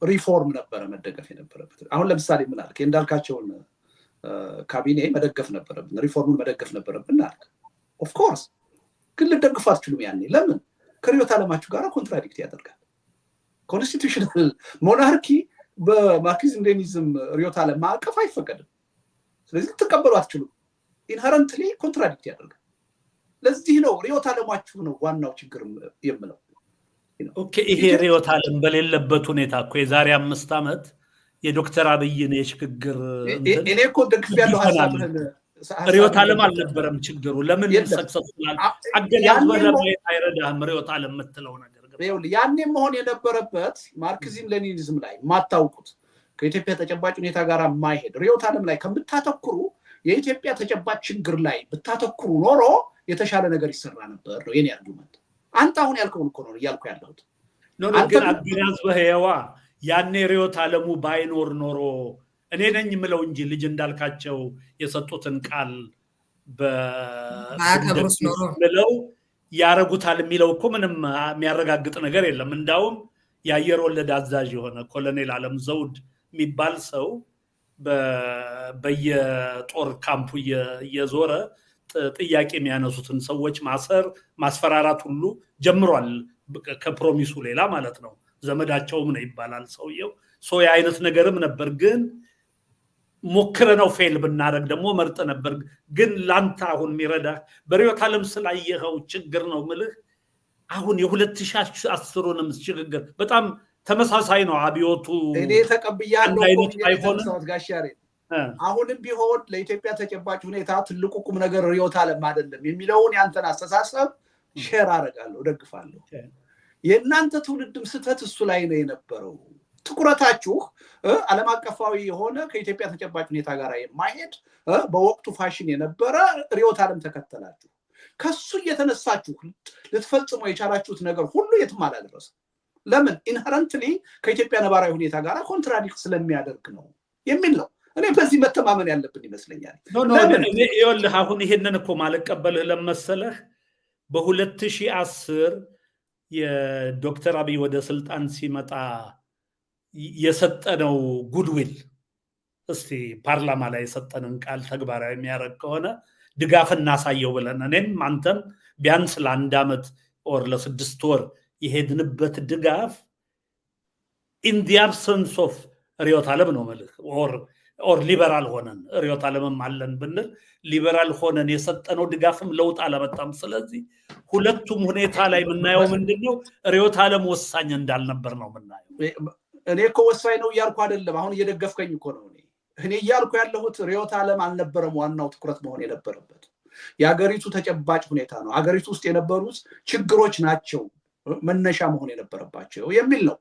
ሪፎርም ነበረ መደገፍ የነበረበት። አሁን ለምሳሌ ምን አልክ? እንዳልካቸውን ካቢኔ መደገፍ ነበረብን፣ ሪፎርሙን መደገፍ ነበረብን አልክ። ኦፍኮርስ ግን ልደግፉ አትችሉም። ያኔ ለምን? ከርዕዮተ ዓለማችሁ ጋር ኮንትራዲክት ያደርጋል። ኮንስቲቱሽናል ሞናርኪ በማርክሲዝም ሌኒዝም ርዕዮተ ዓለም ማዕቀፍ አይፈቀድም። ስለዚህ ልትቀበሉ አትችሉም። ኢንሄረንትሊ ኮንትራዲክት ያደርጋል። ለዚህ ነው ርዕዮተ ዓለማችሁ ነው ዋናው ችግር የምለው። ኦኬ፣ ይሄ ርዕዮተ ዓለም በሌለበት ሁኔታ እኮ የዛሬ 5 ዓመት የዶክተር አብይን የሽግግር እኔ እኮ ደግፍ ያለው ሐሳብህን ርዕዮተ ዓለም አልነበረም ችግሩ። ለምን ሰክሰስፉል አገዛዝ በለማየት አይረዳህም ርዕዮተ ዓለም የምትለው ነገር? ያኔ መሆን የነበረበት ማርክሲዝም ሌኒኒዝም ላይ ማታውቁት ከኢትዮጵያ ተጨባጭ ሁኔታ ጋር ማይሄድ ርዕዮተ ዓለም ላይ ከምታተኩሩ የኢትዮጵያ ተጨባጭ ችግር ላይ ብታተኩሩ ኖሮ የተሻለ ነገር ይሰራ ነበር ነው የኔ አርጉመንት። አንተ አሁን ያልከውን እኮ ነው እያልኩ ያለሁት። ግን አገናዝበህ ያዋ ያኔ ርዕዮተ ዓለሙ ባይኖር ኖሮ እኔ ነኝ የምለው እንጂ ልጅ እንዳልካቸው የሰጡትን ቃል በአከብሩስ ኖሮ ብለው ያረጉታል የሚለው እኮ ምንም የሚያረጋግጥ ነገር የለም። እንዳውም የአየር ወለድ አዛዥ የሆነ ኮሎኔል አለም ዘውድ የሚባል ሰው በየጦር ካምፑ እየዞረ ጥያቄ የሚያነሱትን ሰዎች ማሰር ማስፈራራት ሁሉ ጀምሯል። ከፕሮሚሱ ሌላ ማለት ነው። ዘመዳቸውም ነው ይባላል ሰውየው። የአይነት ነገርም ነበር። ግን ሞክረ ነው ፌል ብናደርግ ደግሞ መርጥ ነበር። ግን ላንተ አሁን የሚረዳ በርዕዮተ ዓለም ስላየኸው ችግር ነው ምልህ። አሁን የ2010ንም ሽግግር በጣም ተመሳሳይ ነው። አብዮቱ እኔ ተቀብያለሁ ጋሻሬ። አሁንም ቢሆን ለኢትዮጵያ ተጨባጭ ሁኔታ ትልቁ ቁም ነገር ርዕዮተ ዓለም አይደለም የሚለውን ያንተን አስተሳሰብ ሼር አደርጋለሁ፣ ደግፋለሁ። የእናንተ ትውልድም ስህተት እሱ ላይ ነው የነበረው። ትኩረታችሁ ዓለም አቀፋዊ የሆነ ከኢትዮጵያ ተጨባጭ ሁኔታ ጋር የማይሄድ በወቅቱ ፋሽን የነበረ ርዕዮተ ዓለም ተከተላችሁ። ከሱ እየተነሳችሁ ልትፈጽሙ የቻላችሁት ነገር ሁሉ የትም አላደረሰም። ለምን? ኢንሄረንትሊ ከኢትዮጵያ ነባራዊ ሁኔታ ጋር ኮንትራዲክት ስለሚያደርግ ነው የሚል ነው። እኔ በዚህ መተማመን ያለብን ይመስለኛል። ይኸውልህ አሁን ይሄንን እኮ ማልቀበልህ ለመሰለህ በ2010 የዶክተር አብይ ወደ ስልጣን ሲመጣ የሰጠነው ጉድዊል እስቲ ፓርላማ ላይ የሰጠንን ቃል ተግባራዊ የሚያደርግ ከሆነ ድጋፍ እናሳየው ብለን እኔም አንተም ቢያንስ ለ1 ዓመት ኦር ለ6 ወር የሄድንበት ድጋፍ ኢን ዲ አብሰንስ ኦፍ ርዕዮተ ዓለም ነው መልክ ኦር ሊበራል ሆነን ርዕዮተ ዓለምም አለን ብንል ሊበራል ሆነን የሰጠነው ድጋፍም ለውጥ አላመጣም። ስለዚህ ሁለቱም ሁኔታ ላይ የምናየው ምንድነው? ርዕዮተ ዓለም ወሳኝ እንዳልነበር ነው የምናየው። እኔ እኮ ወሳኝ ነው እያልኩ አይደለም። አሁን እየደገፍከኝ እኮ ነው። እኔ እያልኩ ያለሁት ርዕዮተ ዓለም አልነበረም ዋናው ትኩረት መሆን የነበረበት የሀገሪቱ ተጨባጭ ሁኔታ ነው። ሀገሪቱ ውስጥ የነበሩት ችግሮች ናቸው መነሻ መሆን የነበረባቸው የሚል ነው።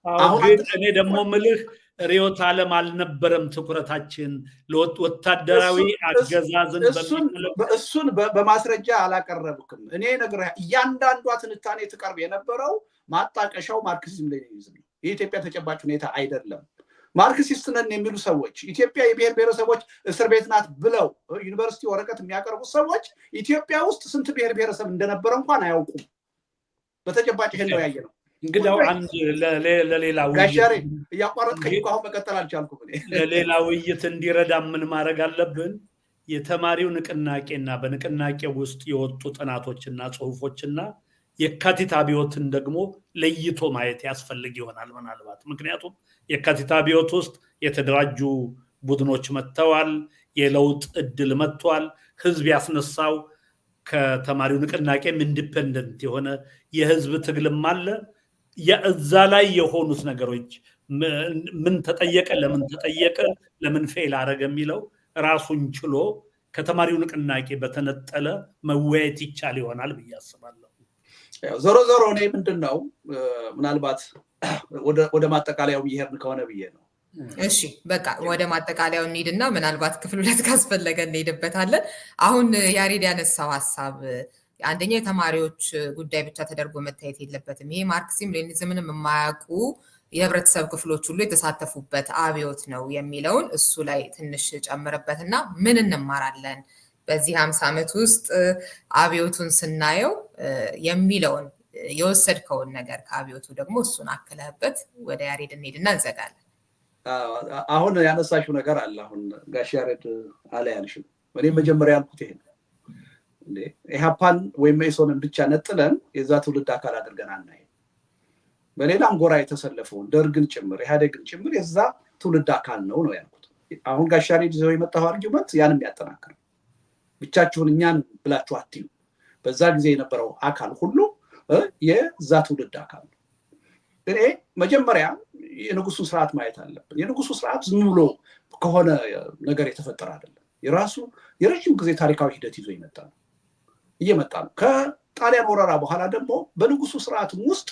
አሁን እኔ ደግሞ ምልህ ርዕዮተ ዓለም አልነበረም ትኩረታችን ለወታደራዊ አገዛዝን እሱን በማስረጃ አላቀረብክም። እኔ ነግሬህ እያንዳንዷ ትንታኔ ትቀርብ የነበረው ማጣቀሻው ማርክሲዝም ሌኒኒዝም ነው። የኢትዮጵያ ተጨባጭ ሁኔታ አይደለም። ማርክሲስት ነን የሚሉ ሰዎች ኢትዮጵያ የብሔር ብሔረሰቦች እስር ቤት ናት ብለው ዩኒቨርሲቲ ወረቀት የሚያቀርቡ ሰዎች ኢትዮጵያ ውስጥ ስንት ብሔር ብሔረሰብ እንደነበረ እንኳን አያውቁም። በተጨባጭ ይሄን ነው ያየነው። እንግዲህ አንድ ለሌላ ጋሻሬ እያቋረጥከኝ እኮ አሁን መቀጠል አልቻልኩም። ለሌላ ውይይት እንዲረዳ ምን ማድረግ አለብን? የተማሪው ንቅናቄና በንቅናቄው ውስጥ የወጡ ጥናቶችና ጽሁፎችና የካቲት አብዮትን ደግሞ ለይቶ ማየት ያስፈልግ ይሆናል ምናልባት። ምክንያቱም የካቲት አብዮት ውስጥ የተደራጁ ቡድኖች መጥተዋል፣ የለውጥ እድል መጥቷል። ህዝብ ያስነሳው ከተማሪው ንቅናቄም ኢንዲፔንደንት የሆነ የህዝብ ትግልም አለ። የዛ ላይ የሆኑት ነገሮች ምን ተጠየቀ፣ ለምን ተጠየቀ፣ ለምን ፌል አረገ የሚለው ራሱን ችሎ ከተማሪው ንቅናቄ በተነጠለ መወያየት ይቻል ይሆናል ብዬ አስባለሁ። ዞሮ ዞሮ እኔ ምንድነው ምናልባት ወደ ማጠቃለያው ይሄርን ከሆነ ብዬ ነው። እሺ በቃ ወደ ማጠቃለያው እንሂድና ምናልባት ክፍል 2 ካስፈለገ እንሄድበታለን። አሁን ያሬድ ያነሳው ሐሳብ አንደኛ የተማሪዎች ጉዳይ ብቻ ተደርጎ መታየት የለበትም። ይሄ ማርክሲዝም ሌኒኒዝምንም የማያውቁ የህብረተሰብ ክፍሎች ሁሉ የተሳተፉበት አብዮት ነው የሚለውን እሱ ላይ ትንሽ ጨምርበትና ምን እንማራለን በዚህ 50 ዓመት ውስጥ አብዮቱን ስናየው የሚለውን የወሰድከውን ነገር ከአብዮቱ ደግሞ እሱን አክለህበት ወደ ያሬድ እንሄድና እንዘጋለን። አሁን ያነሳሽው ነገር አለ። አሁን ጋሽ ያሬድ አለ ያልሽው እኔ መጀመሪያ ያልኩት ይሄ እንዴ ኢህአፓን ወይም መኢሶንን ብቻ ነጥለን የዛ ትውልድ አካል አድርገን አናይ። በሌላም ጎራ የተሰለፈውን ደርግን ጭምር ኢህአዴግን ጭምር የዛ ትውልድ አካል ነው ያልኩት። አሁን ጋሽ ያሬድ ይዘው የመጣው አርጊውመንት ያንም ያጠናክር። ብቻችሁን እኛን ብላችሁ አትዩ። በዛ ጊዜ የነበረው አካል ሁሉ የዛ ትውልድ አካል ነው። እኔ መጀመሪያ የንጉሱን ስርዓት ማየት አለብን። የንጉሱ ስርዓት ዝም ብሎ ከሆነ ነገር የተፈጠረ አይደለም። የራሱ የረጅም ጊዜ ታሪካዊ ሂደት ይዞ እየመጣ ነው። ከጣሊያን ወረራ በኋላ ደግሞ በንጉሱ ስርዓት ውስጥ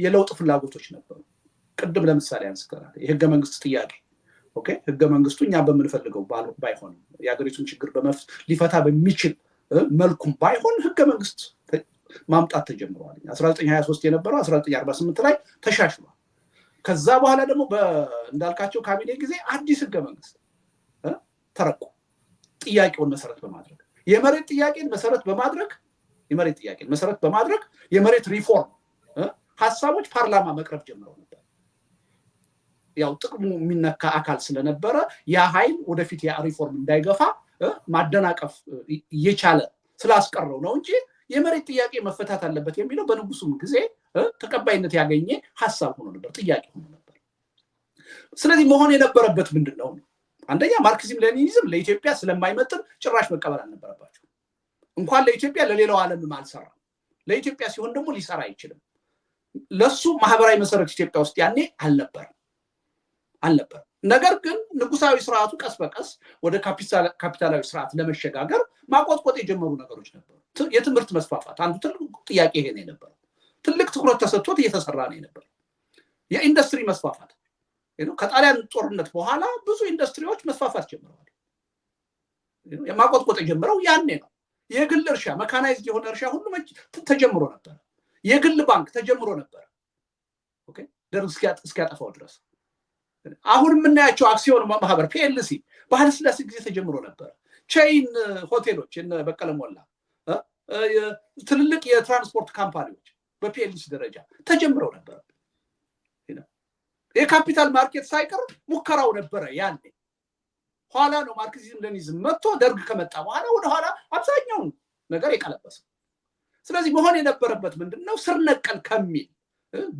የለውጥ ፍላጎቶች ነበሩ። ቅድም ለምሳሌ አንስተናል የህገ መንግስት ጥያቄ። ኦኬ ህገ መንግስቱ እኛ በምንፈልገው ባይሆን የሀገሪቱን ችግር ሊፈታ በሚችል መልኩም ባይሆን ህገ መንግስት ማምጣት ተጀምሯል። 1923 የነበረው 1948 ላይ ተሻሽሏል። ከዛ በኋላ ደግሞ እንዳልካቸው ካቢኔ ጊዜ አዲስ ህገ መንግስት ተረቆ ጥያቄውን መሰረት በማድረግ የመሬት ጥያቄን መሰረት በማድረግ የመሬት ሪፎርም ሀሳቦች ፓርላማ መቅረብ ጀምረው ነበር። ያው ጥቅሙ የሚነካ አካል ስለነበረ ያ ኃይል ወደፊት ያ ሪፎርም እንዳይገፋ ማደናቀፍ እየቻለ ስላስቀረው ነው እንጂ የመሬት ጥያቄ መፈታት አለበት የሚለው በንጉሱም ጊዜ ተቀባይነት ያገኘ ሀሳብ ሆኖ ነበር፣ ጥያቄ ሆኖ ነበር። ስለዚህ መሆን የነበረበት ምንድነው? አንደኛ ማርክሲዝም ሌኒኒዝም ለኢትዮጵያ ስለማይመጥን ጭራሽ መቀበል አልነበረባቸው። እንኳን ለኢትዮጵያ ለሌላው ዓለምም አልሰራም። ለኢትዮጵያ ሲሆን ደግሞ ሊሰራ አይችልም። ለሱ ማህበራዊ መሰረት ኢትዮጵያ ውስጥ ያኔ አልነበረም። ነገር ግን ንጉሳዊ ስርዓቱ ቀስ በቀስ ወደ ካፒታላዊ ስርዓት ለመሸጋገር ማቆጥቆጥ የጀመሩ ነገሮች ነበሩ። የትምህርት መስፋፋት አንዱ ትልቅ ጥያቄ ይሄ ነው የነበረው። ትልቅ ትኩረት ተሰጥቶት እየተሰራ ነው የነበረው። የኢንዱስትሪ መስፋፋት ከጣሊያን ጦርነት በኋላ ብዙ ኢንዱስትሪዎች መስፋፋት ጀምረዋል። የማቆጥቆጥ የጀመረው ያኔ ነው። የግል እርሻ መካናይዝድ የሆነ እርሻ ሁሉ ተጀምሮ ነበር። የግል ባንክ ተጀምሮ ነበር። ኦኬ ደርግ እስኪያጠፋው ድረስ። አሁን የምናያቸው አክሲዮን ማህበር ፒኤልሲ በኃይለሥላሴ ጊዜ ተጀምሮ ነበር። ቼይን ሆቴሎች እነ በቀለ ሞላ፣ ትልልቅ የትራንስፖርት ካምፓኒዎች በፒኤልሲ ደረጃ ተጀምረው ነበር። የካፒታል ማርኬት ሳይቀር ሙከራው ነበረ ያኔ። ኋላ ነው ማርክሲዝም ሌኒኒዝም መጥቶ ደርግ ከመጣ በኋላ ወደኋላ አብዛኛውን ነገር የቀለበሰው። ስለዚህ መሆን የነበረበት ምንድነው? ስር ነቀል ከሚል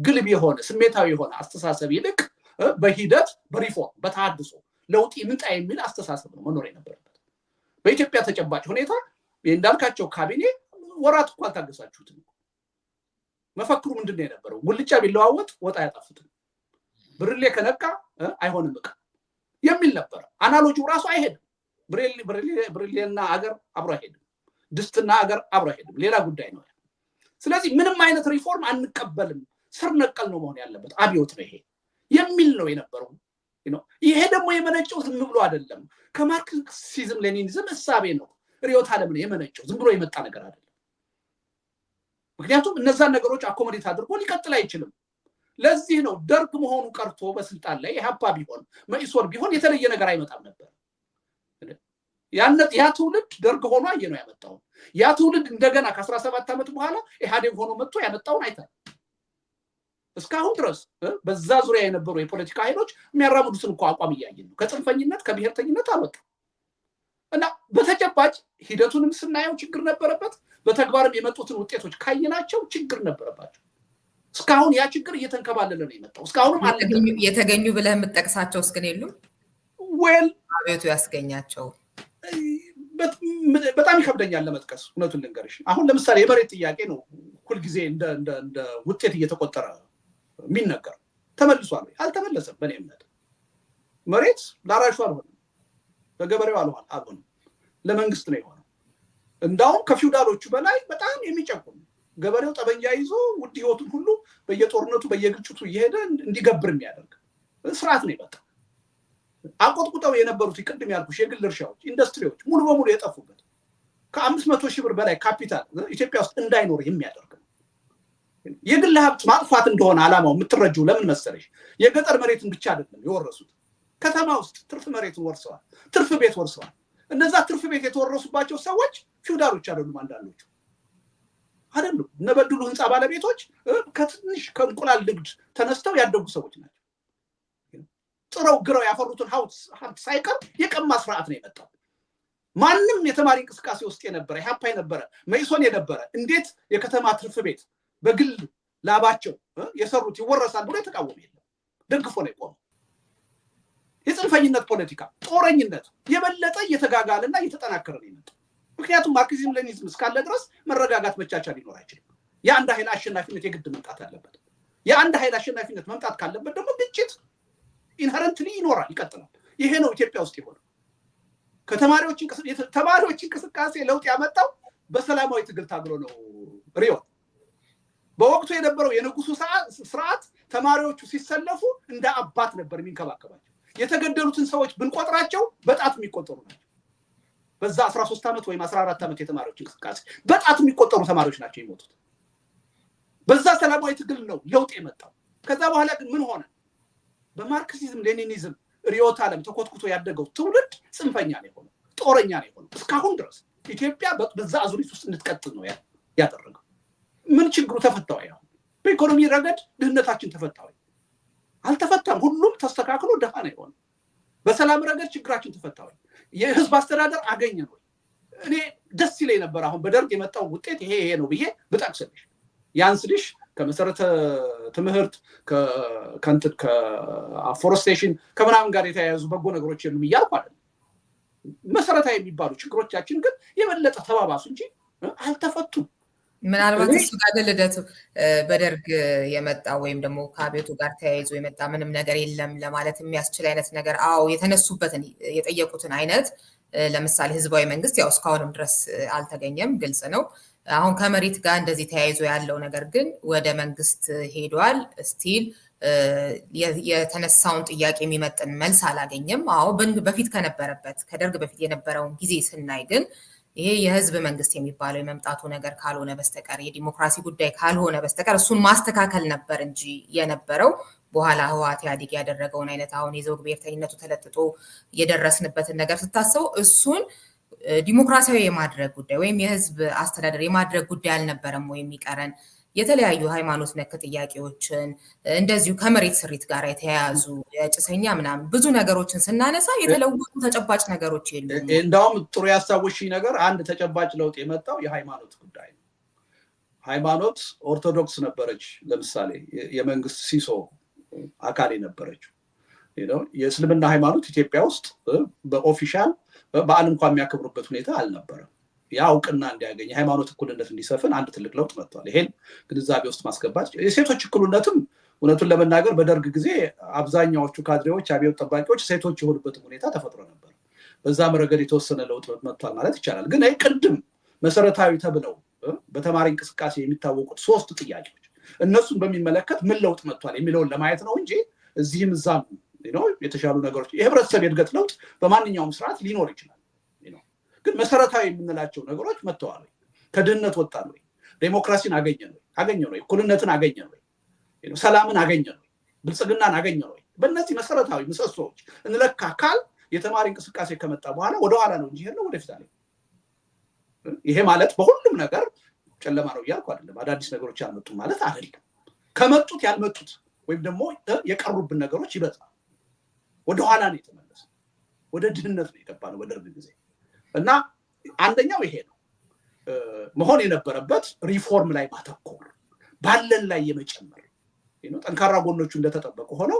ግልብ የሆነ ስሜታዊ የሆነ አስተሳሰብ ይልቅ በሂደት በሪፎርም በተሃድሶ ለውጥ ይምጣ የሚል አስተሳሰብ ነው መኖር የነበረበት። በኢትዮጵያ ተጨባጭ ሁኔታ እንዳልካቸው ካቢኔ ወራት እኮ አልታገሳችሁትም። መፈክሩ ምንድነው የነበረው? ጉልቻ ቢለዋወጥ ወጥ አያጣፍጥም፣ ብርሌ ከነቃ አይሆንም ዕቃ የሚል ነበር። አናሎጂው ራሱ አይሄድም። ብርሌና አገር አብሮ አይሄድም፣ ድስትና አገር አብሮ አይሄድም፣ ሌላ ጉዳይ ነው። ስለዚህ ምንም አይነት ሪፎርም አንቀበልም፣ ስር ነቀል ነው መሆን ያለበት፣ አብዮት ነው ይሄ የሚል ነው የነበረው። ይሄ ደግሞ የመነጨው ዝም ብሎ አይደለም፣ ከማርክሲዝም ሌኒኒዝም እሳቤ ነው። ርዕዮተ ዓለም ነው የመነጨው፣ ዝም ብሎ የመጣ ነገር አይደለም። ምክንያቱም እነዛን ነገሮች አኮሞዴት አድርጎ ሊቀጥል አይችልም። ለዚህ ነው ደርግ መሆኑ ቀርቶ በስልጣን ላይ ኢህአፓ ቢሆን መኢሶን ቢሆን የተለየ ነገር አይመጣም ነበር። ያ ትውልድ ደርግ ሆኖ አየ ነው ያመጣው። ያ ትውልድ እንደገና ከ17 ዓመት በኋላ ኢህአዴግ ሆኖ መጥቶ ያመጣውን አይተን እስካሁን ድረስ በዛ ዙሪያ የነበሩ የፖለቲካ ኃይሎች የሚያራምዱትን እኮ አቋም እያየን ነው። ከጽንፈኝነት ከብሔርተኝነት አልወጣም እና በተጨባጭ ሂደቱንም ስናየው ችግር ነበረበት። በተግባርም የመጡትን ውጤቶች ካየናቸው ችግር ነበረባቸው። እስካሁን ያ ችግር እየተንከባለለ ነው የመጣው። እስካሁንም የተገኙ ብለህ የምትጠቅሳቸው እስክን የሉም? አቤቱ ያስገኛቸው በጣም ይከብደኛል ለመጥቀስ። እውነቱን ልንገርሽ፣ አሁን ለምሳሌ የመሬት ጥያቄ ነው ሁልጊዜ እንደ ውጤት እየተቆጠረ የሚነገር። ተመልሷል? አልተመለሰም። በእኔ እምነት መሬት ለአራሹ አልሆነም፣ ለገበሬው አልሆነም፣ ለመንግስት ነው የሆነው። እንዳውም ከፊውዳሎቹ በላይ በጣም የሚጨቁም ገበሬው ጠበንጃ ይዞ ውድ ህይወቱን ሁሉ በየጦርነቱ በየግጭቱ እየሄደ እንዲገብር የሚያደርግ ስርዓት ነው የመጣው። አቆጥቁጠው የነበሩት ቅድም ያልኩሽ የግል እርሻዎች፣ ኢንዱስትሪዎች ሙሉ በሙሉ የጠፉበት ከ500 ሺህ ብር በላይ ካፒታል ኢትዮጵያ ውስጥ እንዳይኖር የሚያደርግ ነው። የግል ሀብት ማጥፋት እንደሆነ አላማው የምትረጂው ለምን መሰለሽ? የገጠር መሬትን ብቻ አይደለም የወረሱት፣ ከተማ ውስጥ ትርፍ መሬትን ወርሰዋል፣ ትርፍ ቤት ወርሰዋል። እነዛ ትርፍ ቤት የተወረሱባቸው ሰዎች ፊውዳሎች አይደሉም። አንዳንዶቹ አይደሉም። ነበድሉ ህንፃ ባለቤቶች ከትንሽ ከእንቁላል ንግድ ተነስተው ያደጉ ሰዎች ናቸው። ጥረው ግረው ያፈሩትን ሀብት ሳይቀር የቀማ ስርዓት ነው የመጣው። ማንም የተማሪ እንቅስቃሴ ውስጥ የነበረ ኢህአፓ የነበረ መኢሶን የነበረ እንዴት የከተማ ትርፍ ቤት በግል ላባቸው የሰሩት ይወረሳል ብሎ የተቃወመ የለም። ደግፎ ነው የቆመው። የጽንፈኝነት ፖለቲካ ጦረኝነት የበለጠ እየተጋጋለና እየተጠናከረ ነው የመጣው። ምክንያቱም ማርክሲዝም ሌኒኒዝም እስካለ ድረስ መረጋጋት መቻቻል ሊኖር አይችልም። የአንድ ኃይል አሸናፊነት የግድ መምጣት አለበት። የአንድ ኃይል አሸናፊነት መምጣት ካለበት ደግሞ ግጭት ኢንሄረንትሊ ይኖራል፣ ይቀጥላል። ይሄ ነው ኢትዮጵያ ውስጥ የሆነው። ተማሪዎች እንቅስቃሴ ለውጥ ያመጣው በሰላማዊ ትግል ታግሎ ነው። ሪዮ በወቅቱ የነበረው የንጉሱ ስርዓት ተማሪዎቹ ሲሰለፉ እንደ አባት ነበር የሚንከባከባቸው። የተገደሉትን ሰዎች ብንቆጥራቸው በጣት የሚቆጠሩ ናቸው። በዛ 13 ዓመት ወይም 14 ዓመት የተማሪዎች እንቅስቃሴ በጣት የሚቆጠሩ ተማሪዎች ናቸው የሞቱት። በዛ ሰላማዊ ትግል ነው ለውጥ የመጣው። ከዛ በኋላ ግን ምን ሆነ? በማርክሲዝም ሌኒኒዝም ሪዮት ዓለም ተኮትኩቶ ያደገው ትውልድ ጽንፈኛ ነው የሆነው፣ ጦረኛ ነው የሆነው። እስካሁን ድረስ ኢትዮጵያ በዛ አዙሪት ውስጥ እንድትቀጥል ነው ያደረገው። ምን ችግሩ ተፈታው? ያው በኢኮኖሚ ረገድ ድህነታችን ተፈታው? አልተፈታም። ሁሉም ተስተካክሎ ደሃ ነው የሆነው። በሰላም ረገድ ችግራችን ተፈታው? የህዝብ አስተዳደር አገኘን ወይ? እኔ ደስ ይለኝ ነበር አሁን በደርግ የመጣው ውጤት ይሄ ነው ብዬ ብጠቅስልሽ ያንስልሽ ከመሰረተ ትምህርት ከአፎረስቴሽን ከምናምን ጋር የተያያዙ በጎ ነገሮች የሉም እያልኩ አይደለም። መሰረታዊ የሚባሉ ችግሮቻችን ግን የበለጠ ተባባሱ እንጂ አልተፈቱም። ምናልባት እሱ ጋር ልደቱ በደርግ የመጣ ወይም ደግሞ ከአብዮቱ ጋር ተያይዞ የመጣ ምንም ነገር የለም ለማለት የሚያስችል አይነት ነገር የተነሱበትን የጠየቁትን አይነት ለምሳሌ ህዝባዊ መንግስት ያው እስካሁንም ድረስ አልተገኘም፣ ግልጽ ነው። አሁን ከመሬት ጋር እንደዚህ ተያይዞ ያለው ነገር ግን ወደ መንግስት ሄዷል። ስቲል የተነሳውን ጥያቄ የሚመጥን መልስ አላገኘም። በፊት ከነበረበት ከደርግ በፊት የነበረውን ጊዜ ስናይ ግን ይሄ የህዝብ መንግስት የሚባለው የመምጣቱ ነገር ካልሆነ በስተቀር የዲሞክራሲ ጉዳይ ካልሆነ በስተቀር እሱን ማስተካከል ነበር እንጂ የነበረው በኋላ ህወሓት ኢህአዴግ ያደረገውን አይነት አሁን የዘውግ ብሔርተኝነቱ ተለጥጦ የደረስንበትን ነገር ስታስበው እሱን ዲሞክራሲያዊ የማድረግ ጉዳይ ወይም የህዝብ አስተዳደር የማድረግ ጉዳይ አልነበረም ወይ የሚቀረን? የተለያዩ ሃይማኖት ነክ ጥያቄዎችን እንደዚሁ ከመሬት ስሪት ጋር የተያያዙ የጭሰኛ ምናምን ብዙ ነገሮችን ስናነሳ የተለወጡ ተጨባጭ ነገሮች የሉም። እንደውም ጥሩ ያስታወሽኝ ነገር አንድ ተጨባጭ ለውጥ የመጣው የሃይማኖት ጉዳይ ነው። ሃይማኖት ኦርቶዶክስ ነበረች፣ ለምሳሌ የመንግስት ሲሶ አካል የነበረችው የእስልምና ሃይማኖት ኢትዮጵያ ውስጥ በኦፊሻል በዓል እንኳን የሚያከብሩበት ሁኔታ አልነበረም። ያ እውቅና እንዲያገኝ የሃይማኖት እኩልነት እንዲሰፍን አንድ ትልቅ ለውጥ መጥቷል። ይሄን ግንዛቤ ውስጥ ማስገባት የሴቶች እኩልነትም እውነቱን ለመናገር በደርግ ጊዜ አብዛኛዎቹ ካድሬዎች አብዮት ጠባቂዎች ሴቶች የሆኑበትም ሁኔታ ተፈጥሮ ነበር። በዛም ረገድ የተወሰነ ለውጥ መጥቷል ማለት ይቻላል። ግን ቅድም መሰረታዊ ተብለው በተማሪ እንቅስቃሴ የሚታወቁት 3 ጥያቄዎች እነሱን በሚመለከት ምን ለውጥ መጥቷል የሚለውን ለማየት ነው እንጂ እዚህም እዛም የተሻሉ ነገሮች የህብረተሰብ የእድገት ለውጥ በማንኛውም ስርዓት ሊኖር ይችላል። ግን መሰረታዊ የምንላቸው ነገሮች መጥተዋል ወይ? ከድህነት ወጣን ወይ? ዴሞክራሲን አገኘን ወይ? እኩልነትን አገኘን ወይ? ሰላምን አገኘን ወይ? ብልጽግናን አገኘን ወይ? በእነዚህ መሰረታዊ ምሰሶዎች እንለካ ካል የተማሪ እንቅስቃሴ ከመጣ በኋላ ወደኋላ ነው እንጂ ያለው ወደፊት አለ። ይሄ ማለት በሁሉም ነገር ጨለማ ነው እያልኩ አይደለም። አዳዲስ ነገሮች ያልመጡ ማለት አይደለም። ከመጡት ያልመጡት ወይም ደግሞ የቀሩብን ነገሮች ይበዛል። ወደኋላ ነው የተመለሰ፣ ወደ ድህነት ነው የገባነው በደርግ ጊዜ። እና አንደኛው ይሄ ነው መሆን የነበረበት፣ ሪፎርም ላይ ማተኮር፣ ባለን ላይ የመጨመር ጠንካራ ጎኖቹ እንደተጠበቁ ሆነው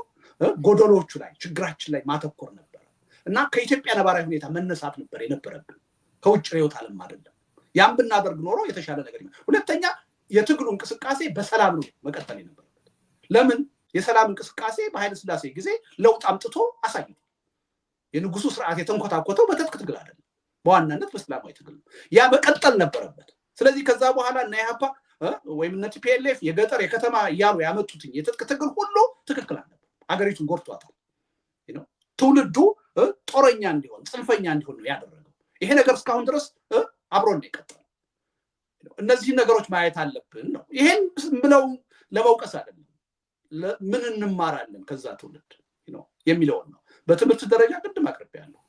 ጎደሎቹ ላይ ችግራችን ላይ ማተኮር ነበር እና ከኢትዮጵያ ነባራዊ ሁኔታ መነሳት ነበር የነበረብን፣ ከውጭ ርዕዮተ ዓለም አይደለም። ያን ብናደርግ ኖሮ የተሻለ ነገር ይመጣል። ሁለተኛ የትግሉ እንቅስቃሴ በሰላም ነው መቀጠል የነበረበት። ለምን? የሰላም እንቅስቃሴ በኃይለ ሥላሴ ጊዜ ለውጥ አምጥቶ አሳይቷል። የንጉሱ ስርዓት የተንኮታኮተው በትጥቅ ትግል አይደለም፣ በዋናነት በሰላማዊ ትግል ነው። ያ መቀጠል ነበረበት። ስለዚህ ከዛ በኋላ እና ኢህአፓ ወይም እነ ቲፒኤልኤፍ የገጠር የከተማ እያሉ ያመጡትኝ የትጥቅ ትግል ሁሉ ትክክል አልነበረም። አገሪቱን ጎድቷታል። ትውልዱ ጦረኛ እንዲሆን ጽንፈኛ እንዲሆን ነው ያደረገው። ይሄ ነገር እስካሁን ድረስ አብሮን ነው የቀጠለው። እነዚህን ነገሮች ማየት አለብን ነው። ይሄን ብለው ለመውቀስ አይደለም፣ ምን እንማራለን ከዛ ትውልድ የሚለውን ነው። በትምህርት ደረጃ ቅድም አቅርቤያለሁ።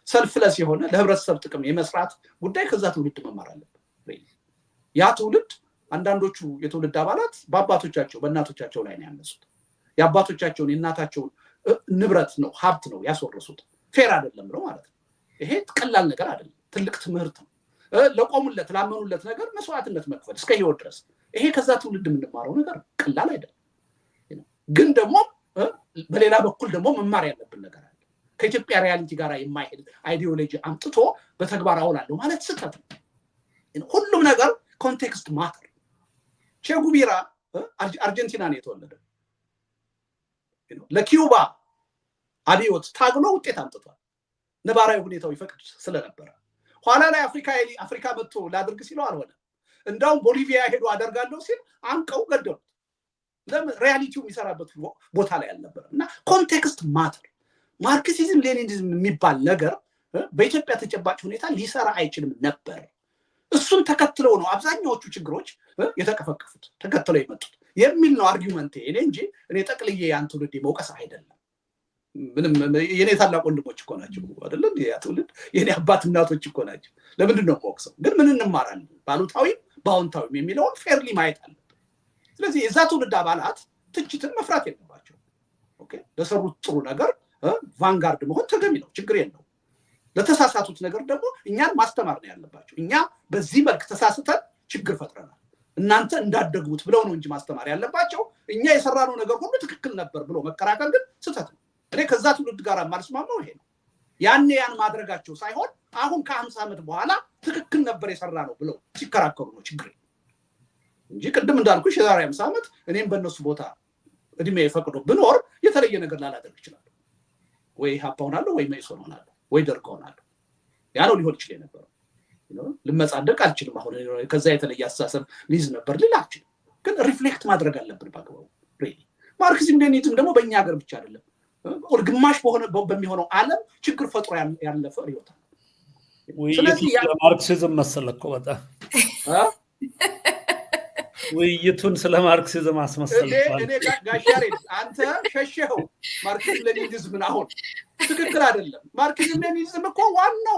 ሰልፍለስ የሆነ ለህብረተሰብ ጥቅም የመስራት ጉዳይ ከዛ ትውልድ መማር አለብን። ያ ትውልድ አንዳንዶቹ የትውልድ አባላት በአባቶቻቸው በእናቶቻቸው ላይ ነው ያነሱት። የአባቶቻቸውን የእናታቸውን ንብረት ነው ሀብት ነው ያስወረሱት። ፌር አይደለም ነው ማለት ነው። ይሄ ቀላል ነገር አይደለም፣ ትልቅ ትምህርት ነው። ለቆሙለት ላመኑለት ነገር መስዋዕትነት መክፈል እስከ ህይወት ድረስ ይሄ ከዛ ትውልድ የምንማረው ነገር ቀላል አይደለም። ግን ደግሞ በሌላ በኩል ደግሞ መማር ያለብን ነገር አለ። ከኢትዮጵያ ሪያሊቲ ጋር የማይሄድ አይዲዮሎጂ አምጥቶ በተግባር አውላለሁ ማለት ስህተት ነው። ሁሉም ነገር ኮንቴክስት ማተር። ቼ ጉቬራ አርጀንቲና ነው የተወለደው። ለኪዩባ አብዮት ታግሎ ውጤት አምጥቷል። ነባራዊ ሁኔታው ይፈቅድ ስለነበረ ኋላ ላይ አፍሪካ መጥቶ ላድርግ ሲለው አልሆነ። እንዳውም ቦሊቪያ ሄዶ አደርጋለሁ ሲል አንቀው ገደሉት። ለምን? ሪያሊቲው የሚሰራበት ቦታ ላይ አልነበረ እና ኮንቴክስት ማተር። ማርክሲዝም ሌኒኒዝም የሚባል ነገር በኢትዮጵያ ተጨባጭ ሁኔታ ሊሰራ አይችልም ነበር። እሱን ተከትለው ነው አብዛኛዎቹ ችግሮች የተቀፈቀፉት ተከትለው የመጡት የሚል ነው አርጊውመንቴ እኔ እንጂ እኔ ጠቅልዬ ያን ትውልድ መውቀስ አይደለም። ምንም የኔ ታላቅ ወንድሞች እኮ ናቸው አይደለም? ያ ትውልድ የኔ አባት እናቶች እኮ ናቸው። ለምንድን ነው የምወቅሰው? ግን ምን እንማራለን ባሉታዊም በአዎንታዊም የሚለውን ፌርሊ ማየት አለብን። ስለዚህ የዛ ትውልድ አባላት ትችትን መፍራት የለባቸው። ኦኬ፣ ለሰሩት ጥሩ ነገር ቫንጋርድ መሆን ተገቢ ነው፣ ችግር የለውም። ለተሳሳቱት ነገር ደግሞ እኛን ማስተማር ነው ያለባቸው። እኛ በዚህ መልክ ተሳስተን ችግር ፈጥረናል፣ እናንተ እንዳደጉት ብለው ነው እንጂ ማስተማር ያለባቸው። እኛ የሰራነው ነገር ሁሉ ትክክል ነበር ብሎ መከራከር ግን ስህተት ነው። እኔ ከዛ ትውልድ ጋር የማልስማማው ይሄ ነው። ያን ማድረጋቸው ሳይሆን አሁን ከ50 ዓመት በኋላ ትክክል ነበር የሰራ ነው ብለው ሲከራከሩ ነው ችግር እንጂ ቅድም እንዳልኩሽ የዛሬ 50 ዓመት እኔም በእነሱ ቦታ እድሜ ፈቅዶ ብኖር የተለየ ነገር ላላደርግ ይችላል። ወይ ኢህአፓ ሆናለሁ፣ ወይ መኢሶን ሆናለሁ፣ ወይ ደርግ ሆናለሁ። ያ ነው ሊሆን ይችላል ነበር። ልመጻደቅ አልችልም። አሁን ከዛ የተለየ አስተሳሰብ ሊይዝ ነበር ልል አልችልም። ግን ሪፍሌክት ማድረግ አለብን በአግባቡ። ማርክሲዝም ሌኒኒዝም ደግሞ በእኛ ሀገር ብቻ አይደለም፣ ግማሽ በሚሆነው ዓለም ችግር ፈጥሮ ያለፈ ርዕዮት ነው። ስለዚህ ማርክሲዝም መሰለህ እኮ በጣም ውይይቱን ስለ ማርክሲዝም አስመሰልኩ። እኔ ጋሻሬ አንተ ሸሸኸው ማርክሲዝም ሌኒኒዝምን። አሁን ትክክል አይደለም። ማርክሲዝም ሌኒኒዝም እኮ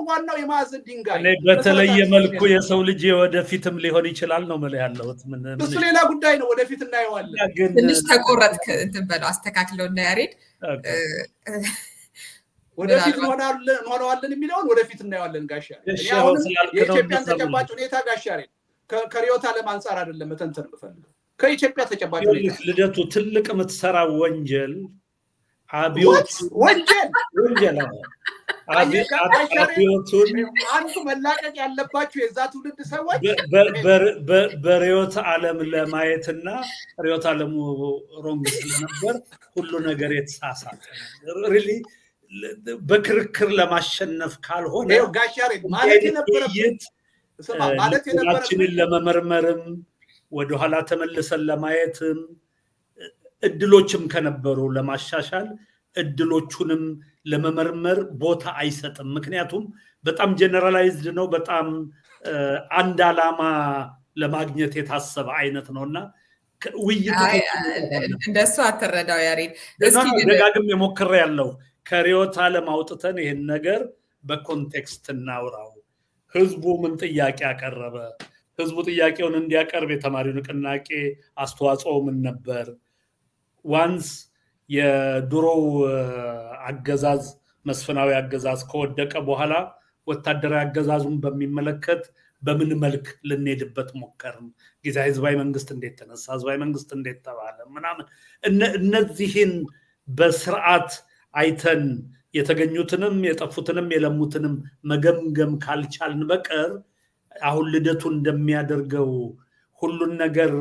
ዋናው የማዕዘን ድንጋይ። እኔ በተለየ መልኩ የሰው ልጅ ወደፊትም ሊሆን ይችላል ነው ማለት ያለሁት። እሱ ሌላ ጉዳይ ነው፣ ወደፊት እናየዋለን። ትንሽ ተቆረጥክ እንትን በለው አስተካክለው እና ያሬድ ወደፊት እንሆነዋለን የሚለውን ወደፊት እናየዋለን። ጋሻሬ የኢትዮጵያን ተጨባጭ ሁኔታ ጋሻሬ ከርዕዮተ ዓለም አንፃር አይደለም መተንተን የምፈልገው፣ ከኢትዮጵያ ተጨባጭ ሁኔታ። ልደቱ ትልቅ የምትሰራው ወንጀል አብዮት ወንጀል አብዮቱን አንዱ መላቀቅ ያለባቸው የዛ ትውልድ ሰዎች በርዕዮተ ዓለም ለማየትና ርዕዮተ ዓለሙ ሮንግ ስለነበር ሁሉ ነገር የተሳሳተ ሪሊ በክርክር ለማሸነፍ ካልሆነ ጋሻሬ ማለት የነበረበት ሁላችንን ለመመርመርም ወደኋላ ተመልሰን ለማየትም እድሎችም ከነበሩ ለማሻሻል እድሎቹንም ለመመርመር ቦታ አይሰጥም። ምክንያቱም በጣም ጀነራላይዝድ ነው፣ በጣም አንድ ዓላማ ለማግኘት የታሰበ አይነት ነውና ውይይቱ እንደሱ አትረዳው ያሬድ። ደጋግሜ ሞክሬያለሁ። ከርዕዮተ ዓለም አውጥተን ይሄን ነገር በኮንቴክስት እናውራው። ህዝቡ ምን ጥያቄ አቀረበ? ህዝቡ ጥያቄውን እንዲያቀርብ የተማሪው ንቅናቄ አስተዋጽኦ ምን ነበር? ዋንስ የድሮው አገዛዝ መስፍናዊ አገዛዝ ከወደቀ በኋላ ወታደራዊ አገዛዙን በሚመለከት በምን መልክ ልንሄድበት ሞከርን? ጊዜያዊ ህዝባዊ መንግስት እንዴት ተነሳ? ህዝባዊ መንግስት እንዴት ተባለ? ምናምን እነዚህን በስርዓት አይተን የተገኙትንም የጠፉትንም የለሙትንም መገምገም ካልቻልን በቀር አሁን ልደቱ እንደሚያደርገው ሁሉን ነገር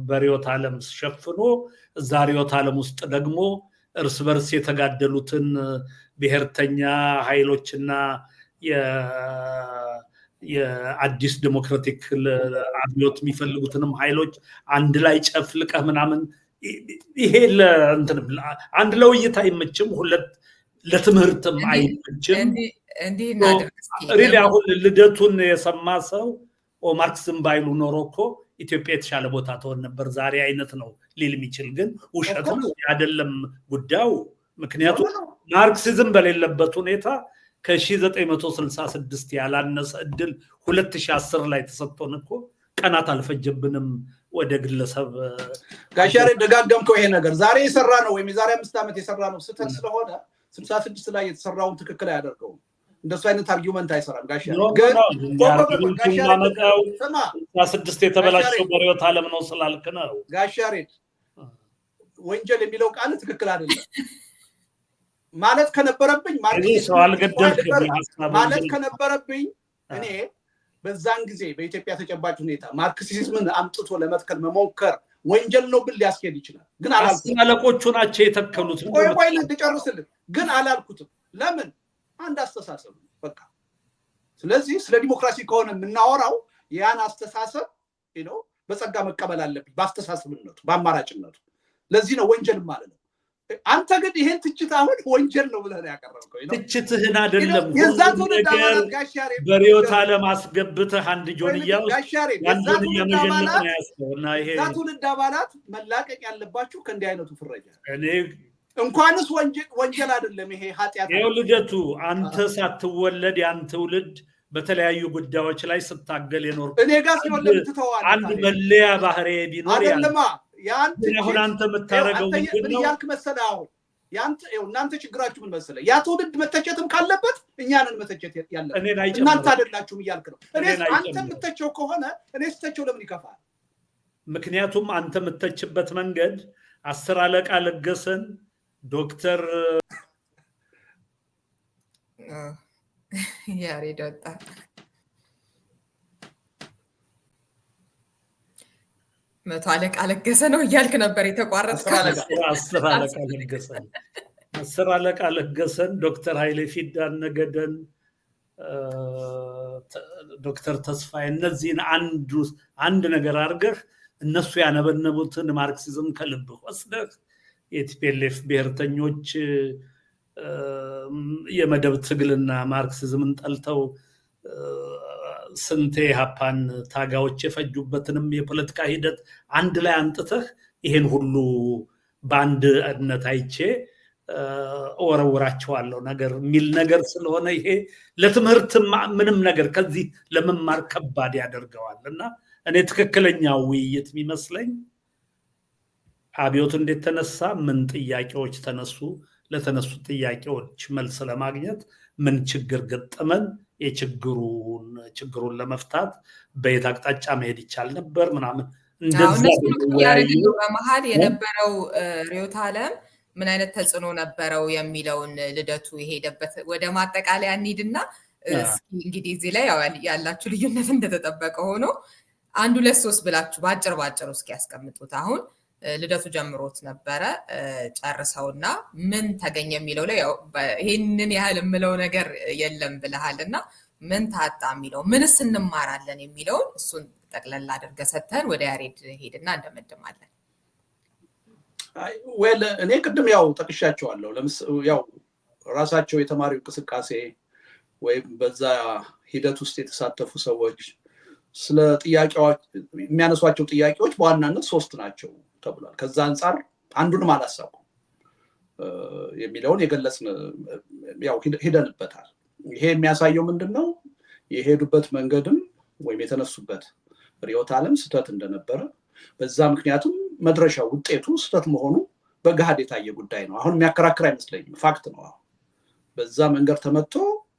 በርዕዮተ ዓለም ሸፍኖ እዛ ርዕዮተ ዓለም ውስጥ ደግሞ እርስ በርስ የተጋደሉትን ብሔርተኛ ኃይሎችና የአዲስ ዲሞክራቲክ አብዮት የሚፈልጉትንም ኃይሎች አንድ ላይ ጨፍልቀህ ምናምን ይሄ አንድ ለውይይት አይመችም፣ ሁለት ለትምህርትም አይመችም። ሪሊ አሁን ልደቱን የሰማ ሰው ማርክስም ባይሉ ኖሮ እኮ ኢትዮጵያ የተሻለ ቦታ ትሆን ነበር ዛሬ አይነት ነው ሊል የሚችል ግን ውሸት ነው አይደለም ጉዳዩ። ምክንያቱም ማርክሲዝም በሌለበት ሁኔታ ከ1966 ያላነሰ እድል 2010 ላይ ተሰጥቶን እኮ ቀናት አልፈጀብንም ወደ ግለሰብ ጋሻሬ ደጋገምከው ይሄ ነገር ዛሬ የሰራ ነው ወይም የዛሬ 5 ዓመት የሰራ ነው ስተት ስለሆነ 66 ላይ የተሰራውን ትክክል አያደርገውም እንደሱ አይነት አርጊውመንት አይሰራም ጋሻሬ ግን ማመጣው 66 የተበላሸው በሪዮት ዓለም ነው ስላልክ ነው ጋሻሬ ወንጀል የሚለው ቃል ትክክል አይደለም ማለት ከነበረብኝ ማለት ከነበረብኝ እኔ በዛን ጊዜ በኢትዮጵያ ተጨባጭ ሁኔታ ማርክሲዝምን አምጥቶ ለመትከል መሞከር ወንጀል ነው ብል ሊያስኬድ ይችላል ግን አለቆቹ ናቸው የተከሉት ቆይ ልጨርስልህ ግን አላልኩትም ለምን አንድ አስተሳሰብ በቃ ስለዚህ ስለ ዲሞክራሲ ከሆነ የምናወራው ያን አስተሳሰብ በጸጋ መቀበል አለብኝ በአስተሳሰብነቱ በአማራጭነቱ ለዚህ ነው ወንጀል ማለት ነው አንተ ግን ይሄን ትችት አሁን ወንጀል ነው ብለህ ያቀረብከው ትችትህን አይደለም በሪዮት ዓለም አስገብተህ አንድ ጆንያው ያንዱን የመጀመሪያ ነው ያስከውና ይሄ ትውልድ አባላት መላቀቅ ያለባችሁ ከእንዲህ አይነቱ ፍረጃ እኔ እንኳንስ ወንጀል አይደለም ይሄ ኃጢያት ነው ልደቱ አንተ ሳትወለድ ያን ትውልድ በተለያዩ ጉዳዮች ላይ ስታገል የኖር እኔ ጋር ሲወለድ ተተዋል አንድ መለያ ባህሪ ቢኖር አይደለማ ያንተ አሁን አንተ መታረገው ምን ያልክ መሰለህ አሁን ያንተ እናንተ ችግራችሁ ምን መሰለህ ያ ትውልድ መተቸትም ካለበት እኛንን መተቸት ያለበት እናንተ አይደላችሁም ይያልክ ነው እኔ አንተ መተቸው ከሆነ እኔ ስተቸው ለምን ይከፋል ምክንያቱም አንተ መተችበት መንገድ 10 አለቃ ለገሰን ዶክተር ያሬድ ወጣ መቶ አለቃ ለገሰ ነው እያልክ ነበር የተቋረጥከው 10 አለቃ ለገሰን 10 አለቃ ለገሰን ዶክተር ኃይሌ ፊዳን ነገደን ዶክተር ተስፋዬ እነዚህን አንድ ነገር አድርገህ እነሱ ያነበነቡትን ማርክሲዝም ከልብ ወስደህ የቲፒኤልኤፍ ብሔርተኞች የመደብ ትግልና ማርክሲዝምን ጠልተው ስንቴ ሃፓን ታጋዎች የፈጁበትንም የፖለቲካ ሂደት አንድ ላይ አንጥተህ ይሄን ሁሉ ባንድነት አይቼ ወረወራቸዋለሁ ነገር ሚል ነገር ስለሆነ ይሄ ለትምህርት ምንም ነገር ከዚህ ለመማር ከባድ ያደርገዋልና እኔ ትክክለኛው ውይይት የሚመስለኝ አብዮት እንዴት ተነሳ ምን ጥያቄዎች ተነሱ ለተነሱ ጥያቄዎች መልስ ለማግኘት ምን ችግር ገጠመን የችግሩን ለመፍታት በየት አቅጣጫ መሄድ ይቻል ነበር ምናምን እንደዛ በመሃል የነበረው ሪዮት ዓለም ምን አይነት ተጽዕኖ ነበረው የሚለውን ልደቱ ይሄደበት ወደ ማጠቃለያ እንሂድና እንግዲህ እዚህ ላይ ያላችሁ ልዩነት እንደተጠበቀ ሆኖ 1 2 3 ብላችሁ ባጭር እስኪ ያስቀምጡት አሁን ልደቱ ጀምሮት ነበረ ጨርሰውና ምን ተገኘ የሚለው ላይ ይሄንን ያህል ምለው ነገር የለም ብለሃልና ምን ታጣ የሚለው ምንስ እንማራለን የሚለው እሱን ጠቅለል አድርገህ ሰተን ወደ ያሬድ ሄድና እንደመደማለን ወለ እኔ ቅድም ያው ተቅሻቸዋለሁ ያው ራሳቸው የተማሪው እንቅስቃሴ ወይም በዛ ሂደት ውስጥ የተሳተፉ ሰዎች ስለ ጥያቄዎች የሚያነሷቸው ጥያቄዎች በዋናነት 3 ናቸው ተብሏል ከዛ አንፃር አንዱንም አላሳቁ የሚለውን የገለጽን ያው ሂደንበታል ይሄ የሚያሳየው ምንድነው የሄዱበት መንገድም ወይም የተነሱበት ሪዮት ዓለም ስተት እንደነበረ በዛ ምክንያቱም መድረሻው ውጤቱ ስተት መሆኑ በጋድ የታየ ጉዳይ ነው አሁን የሚያከራክር አይመስለኝም ፋክት ነው በዛ መንገድ ተመቶ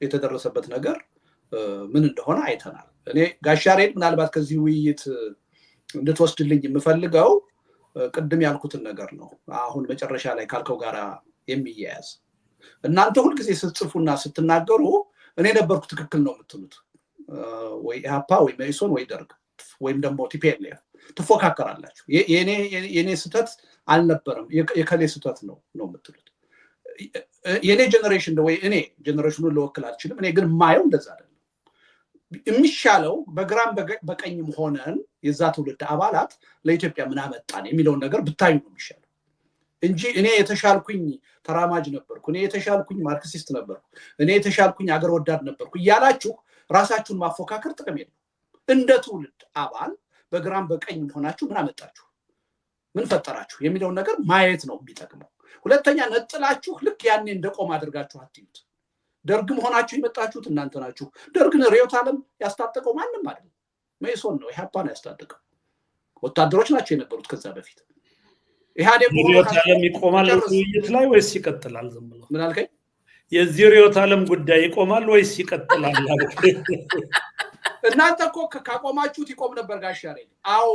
የተደረሰበት ነገር ምን እንደሆነ አይተናል እኔ ጋሻሬድ ምናልባት ከዚህ ውይይት እንድትወስድልኝ የምፈልገው ቅድም ያልኩትን ነገር ነው አሁን መጨረሻ ላይ ካልከው ጋራ የሚያያዝ እናንተ ሁሉ ጊዜ ስትጽፉና ስትናገሩ እኔ ነበርኩ ትክክል ነው የምትሉት ወይ ሃፓ ወይ መኢሶን ወይ ደርግ ወይም ደግሞ ቲፒኤልኤፍ ተፎካከራላችሁ የኔ ስተት አልነበረም የከሌ ስተት ነው የምትሉት የኔ ጀነሬሽን ወይ እኔ ጀነሬሽኑን ለወክል አልችልም እኔ ግን ማየው እንደዛ አይደለም የሚሻለው በግራም በቀኝም ሆነን የዛ ትውልድ አባላት ለኢትዮጵያ ምን አመጣን የሚለው ነገር ብታዩ ነው የሚሻለው እንጂ እኔ የተሻልኩኝ ተራማጅ ነበርኩ እኔ የተሻልኩኝ ማርክሲስት ነበርኩ እኔ የተሻልኩኝ አገር ወዳድ ነበርኩ ያላችሁ ራሳችሁን ማፎካከር ጥቅም የለም እንደ ትውልድ አባል በግራም በቀኝም ሆናችሁ ምን አመጣችሁ ምን ፈጠራችሁ የሚለው ነገር ማየት ነው የሚጠቅመው ሁለተኛ ነጥላችሁ ልክ ያኔ እንደቆም አድርጋችሁ አትዩት ደርግም ሆናችሁ ይመጣችሁት እናንተ ናችሁ ደርግን ሪዮት ዓለም ያስታጠቀው ማንንም አይደለም መኢሶን ነው ኢህአፓን ያስታጠቀው። ወታደሮች ናቸው የነበሩት ከዛ በፊት። ኢህአዴግ ርዕዮተ ዓለም ይቆማል ውይይት ላይ ወይስ ይቀጥላል? ዝም ብሎ ምን አልከኝ? የዚህ ርዕዮተ ዓለም ጉዳይ ይቆማል ወይስ ይቀጥላል? እናንተ እኮ ካቆማችሁት ይቆም ነበር ጋሽ ያሬድ። አዎ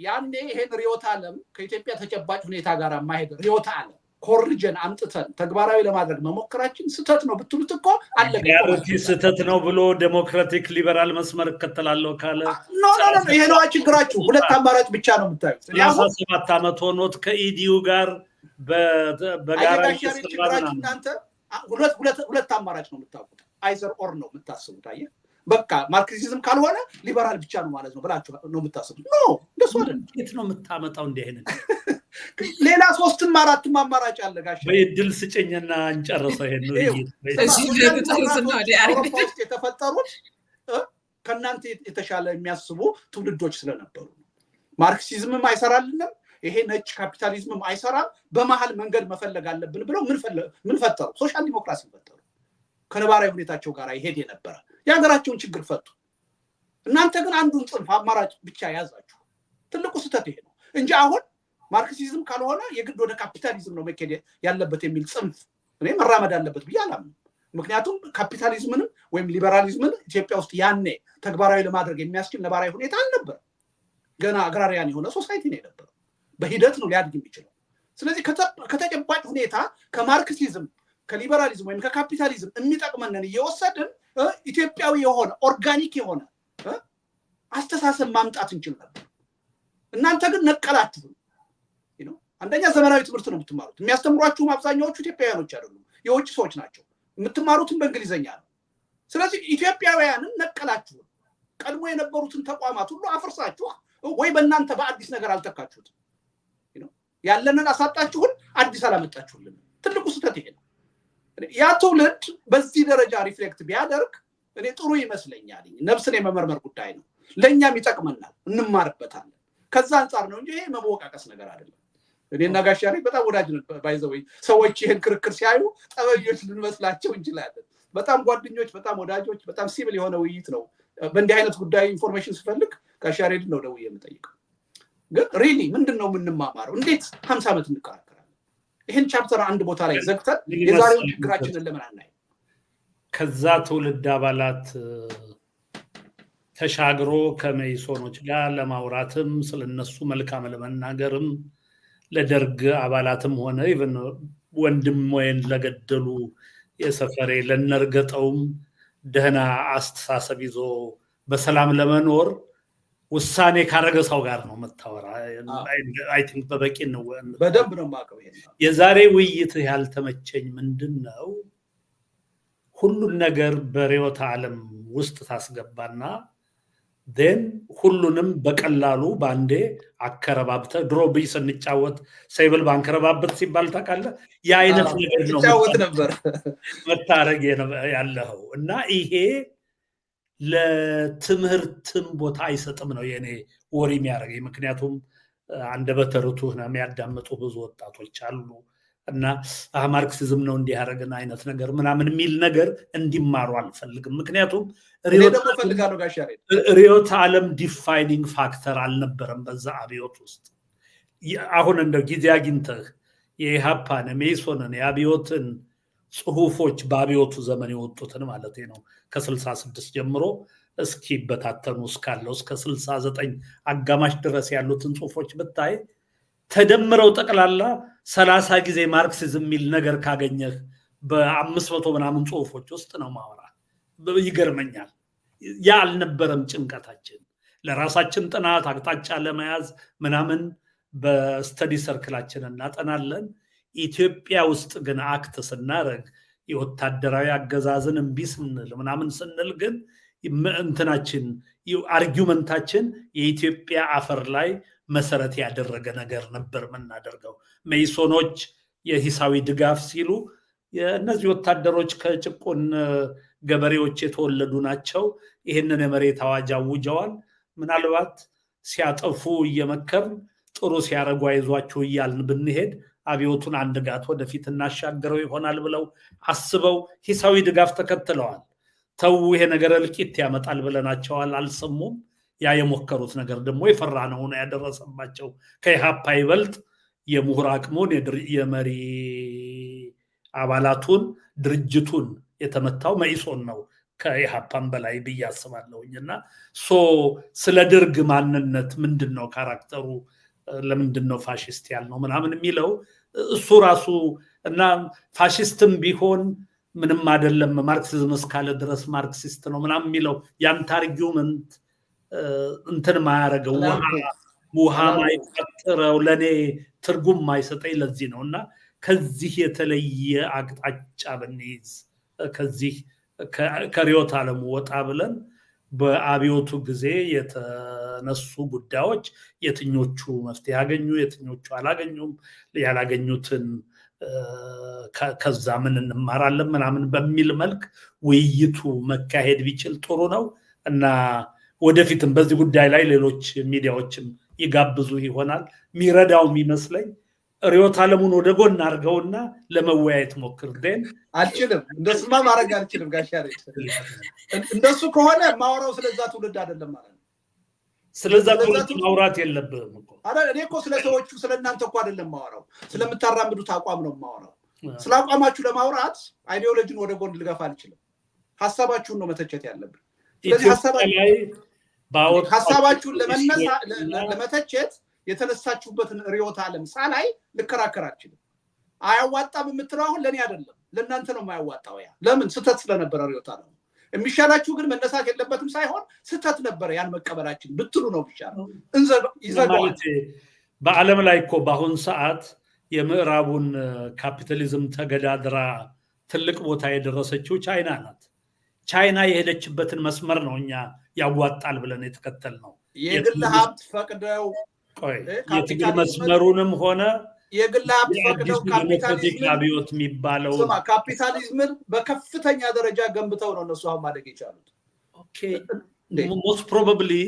ያኔ ይሄን ርዕዮተ ዓለም ከኢትዮጵያ ተጨባጭ ሁኔታ ጋር ማሄድ ርዕዮተ ዓለም ኮርጀን አምጥተን ተግባራዊ ለማድረግ መሞከራችን ስህተት ነው ብትሉት እኮ አለቀ። ስህተት ነው ብሎ ዴሞክራቲክ ሊበራል መስመር እከተላለሁ ካለ ኖ ይሄ ነው ችግራችሁ። ሁለት አማራጭ ብቻ ነው የምታዩት። 17 ዓመት ሆኖት ከኢዲዩ ጋር በጋራ ችግራችሁ እናንተ ሁለት አማራጭ ነው የምታውቁት። አይዘር ኦር ነው የምታስቡት። አየህ በቃ ማርክሲዝም ካልሆነ ሊበራል ብቻ ነው ማለት ነው ብላችሁ ነው የምታስቡት። ኖ እንደሱ አይደለም። የት ነው የምታመጣው እንዲህ አይነት ሌላ 3ም 4ም አማራጭ አለ ጋሽ? በእድል ስጨኝና እንጨርሰው። ይሄን ነው የተፈጠሩት ከእናንተ የተሻለ የሚያስቡ ትውልዶች ስለነበሩ ማርክሲዝምም አይሰራልንም፣ ይሄ ነጭ ካፒታሊዝምም አይሰራም፣ በመሃል መንገድ መፈለግ አለብን ብለው ምን ፈጠሩ? ሶሻል ዲሞክራሲ ፈጠሩ። ከነባራዊ ሁኔታቸው ጋር ይሄድ የነበረ የሀገራቸውን ችግር ፈቱ። እናንተ ግን አንዱን ጽንፍ አማራጭ ብቻ ያዛችሁ። ትልቁ ስህተት ይሄ ነው እንጂ አሁን ማርክሲዝም ካልሆነ የግድ ወደ ካፒታሊዝም ነው መከደ ያለበት የሚል ጽንፍ እኔ መራመድ አለበት ብዬ አላምንም። ምክንያቱም ካፒታሊዝምንም ወይም ሊበራሊዝምን ኢትዮጵያ ውስጥ ያኔ ተግባራዊ ለማድረግ የሚያስችል ነባራዊ ሁኔታ አልነበረ። ገና አግራሪያን የሆነ ሶሳይቲ ነው የነበረው። በሂደት ነው ሊያድግ የሚችለው። ስለዚህ ከተጨባጭ ሁኔታ ከማርክሲዝም ከሊበራሊዝም ወይም ከካፒታሊዝም የሚጠቅመንን እየወሰድን ኢትዮጵያዊ የሆነ ኦርጋኒክ የሆነ አስተሳሰብ ማምጣት እንችል ነበር። እናንተ ግን ነቀላችሁ። አንደኛ ዘመናዊ ትምህርት ነው የምትማሩት። የሚያስተምሯችሁም አብዛኛዎቹ ኢትዮጵያውያኖች አይደሉም፣ የውጭ ሰዎች ናቸው። የምትማሩትም በእንግሊዘኛ ነው። ስለዚህ ኢትዮጵያውያንን ነቀላችሁ። ቀድሞ የነበሩትን ተቋማት ሁሉ አፍርሳችሁ ወይ በእናንተ በአዲስ ነገር አልተካችሁትም። ያለንን አሳጣችሁን፣ አዲስ አላመጣችሁልን። ትልቁ ስህተት ይሄ ነው። ያ ትውልድ በዚህ ደረጃ ሪፍሌክት ቢያደርግ እኔ ጥሩ ይመስለኛል። ነፍስን የመመርመር ጉዳይ ነው። ለእኛም ይጠቅመናል፣ እንማርበታለን። ከዛ አንጻር ነው እንጂ ይሄ መወቃቀስ ነገር አይደለም። እኔና ጋሽ ያሬድ በጣም ወዳጅ ነን። ባይዘው ሰዎች ይሄን ክርክር ሲያዩ ጠበኞች ልንመስላቸው እንችላለን። በጣም ጓደኞች፣ በጣም ወዳጆች፣ በጣም ሲቪል የሆነ ውይይት ነው። በእንዲህ አይነት ጉዳይ ኢንፎርሜሽን ስፈልግ ጋሽ ያሬድን ነው ደውዬ የምጠይቀው። ግን ሪሊ ምንድነው የምንማማረው? እንዴት 50 ዓመት እንከራከራለን? ይሄን ቻፕተር አንድ ቦታ ላይ ዘግተን የዛሬውን ችግራችንን ለምን አናይ? ከዛ ትውልድ አባላት ተሻግሮ ከመኢሶኖች ጋር ለማውራትም ስለነሱ መልካም ለመናገርም ለደርግ አባላትም ሆነ ኢቭን ወንድም ወይን ለገደሉ የሰፈሬ ለነርገጠውም ደህና አስተሳሰብ ይዞ በሰላም ለመኖር ውሳኔ ካረገ ሰው ጋር ነው መታወራ። አይ ቲንክ በበቂ ነው። በደንብ ነው ማቀው። የዛሬ ውይይት ያልተመቸኝ ምንድነው ሁሉን ነገር በርዕዮተ ዓለም ውስጥ ታስገባና then ሁሉንም በቀላሉ ባንዴ አከረባብተ ድሮ ብይ ስንጫወት ሰይብል ባንከረባበት ሲባል ታውቃለህ? ያ አይነት ነገር ነው ጫወት ነበር መታረግ ያለው እና ይሄ ለትምህርትም ቦታ አይሰጥም ነው የኔ ወሪ የሚያደርገኝ። ምክንያቱም አንደበተ ርቱዕ ነው የሚያዳምጡ ብዙ ወጣቶች አሉ እና ማርክሲዝም ነው እንዲህ ያደረገን አይነት ነገር ምናምን የሚል ነገር እንዲማሩ አልፈልግም። ምክንያቱም ርዕዮተ ዓለም ዲፋይኒንግ ፋክተር አልነበረም በዛ አብዮት ውስጥ። አሁን እንደው ጊዜ አግኝተህ የኢሃፓን የመኢሶንን የአብዮትን ጽሁፎች በአብዮቱ ዘመን የወጡትን ማለት ነው ከ66 ጀምሮ እስኪበታተኑ እስካለው እስከ 69 አጋማሽ ድረስ ያሉትን ጽሁፎች ብታይ ተደምረው ጠቅላላ 30 ጊዜ ማርክሲዝም የሚል ነገር ካገኘህ በ500 ምናምን ጽሁፎች ውስጥ ነው ማወራ። ይገርመኛል። ያ አልነበረም ጭንቀታችን። ለራሳችን ጥናት አቅጣጫ ለመያዝ ምናምን በስተዲ ሰርክላችን እናጠናለን። ኢትዮጵያ ውስጥ ግን አክት ስናረግ የወታደራዊ አገዛዝን እምቢ ስንል ምናምን ስንል ግን እንትናችን አርጊውመንታችን የኢትዮጵያ አፈር ላይ መሰረት ያደረገ ነገር ነበር የምናደርገው። መኢሶኖች የሂሳዊ ድጋፍ ሲሉ እነዚህ ወታደሮች ከጭቁን ገበሬዎች የተወለዱ ናቸው። ይህንን የመሬት አዋጅ አውጀዋል። ምናልባት ሲያጠፉ እየመከርን ጥሩ ሲያረጉ አይዟችሁ እያልን ብንሄድ አብዮቱን አንድ ጋት ወደፊት እናሻገረው ይሆናል ብለው አስበው ሂሳዊ ድጋፍ ተከትለዋል። ተው ይሄ ነገር እልቂት ያመጣል ብለናቸዋል፣ አልሰሙም። ያ የሞከሩት ነገር ደግሞ የፈራነው ነው ያደረሰባቸው። ከኢሃፓ ይበልጥ የምሁር አቅሙን የመሪ አባላቱን ድርጅቱን የተመታው መኢሶን ነው ከኢሃፓም በላይ ብዬ አስባለሁኝና ስለ ደርግ ማንነት ምንድነው ካራክተሩ ለምንድነው ፋሺስት ያልነው ምናምን የሚለው እሱ ራሱ እና ፋሺስትም ቢሆን ምንም አይደለም ማርክሲዝም እስካለ ድረስ ማርክሲስት ነው ምናምን የሚለው ያንተ አርጊውመንት እንትን ማያረገው ውሃ ማይፈጥረው ለኔ ትርጉም ማይሰጠኝ ለዚህ ነውና ከዚህ የተለየ አቅጣጫ ብንይዝ ከዚህ ከሪዮት ዓለሙ ወጣ ብለን በአብዮቱ ጊዜ የተነሱ ጉዳዮች የትኞቹ መፍትሄ ያገኙ የትኞቹ አላገኙም ያላገኙትን ከዛ ምን እንማራለን ምናምን በሚል መልክ ውይይቱ መካሄድ ቢችል ጥሩ ነው እና ወደፊትም በዚህ ጉዳይ ላይ ሌሎች ሚዲያዎችም ይጋብዙ ይሆናል ሚረዳው የሚመስለኝ ሪዮት ዓለሙን ወደ ጎን አርገውና ለመወያየት ሞክር ደን አልችልም እንደሱማ ማረግ አልችልም ጋሻሬ እንደሱ ከሆነ ማውራው ስለዛ ትውልድ አይደለም ማለት ነው ስለዛ ትውልድ ማውራት የለብህም እኮ እኔ እኮ ስለሰዎቹ ስለናንተ እኮ አይደለም ማውራው ስለምታራምዱት አቋም ነው ማውራው ስለ አቋማችሁ ለማውራት አይዲዮሎጂን ወደ ጎን ልገፋ አልችልም ሐሳባችሁን ነው መተቸት ያለብን ስለዚህ ሐሳባችሁን ለመተቸት የተነሳችሁበትን ሪዮት ዓለም ሳላይ ልከራከራችሁ አያዋጣም የምትለው አሁን ለኔ አይደለም ለእናንተ ነው የማያዋጣው ያ ለምን ስተት ስለነበረ ሪዮት ዓለም የሚሻላችሁ ግን መነሳት የለበትም ሳይሆን ስተት ነበር ያን መቀበላችን ብትሉ ነው ይሻላል ይዘጋው በዓለም ላይ እኮ በአሁን ሰዓት የምዕራቡን ካፒታሊዝም ተገዳድራ ትልቅ ቦታ የደረሰችው ቻይና ናት ቻይና የሄደችበትን መስመር ነው እኛ ያዋጣል ብለን የተከተልነው የግል ሀብት ፈቅደው የትግል መስመሩንም ሆነ የግል ሀብት ፈቅደው ካፒታሊዝም የሚባለው ካፒታሊዝምን በከፍተኛ ደረጃ ገንብተው ነው እነሱ አሁን ማደግ የቻሉት ኦኬ most probably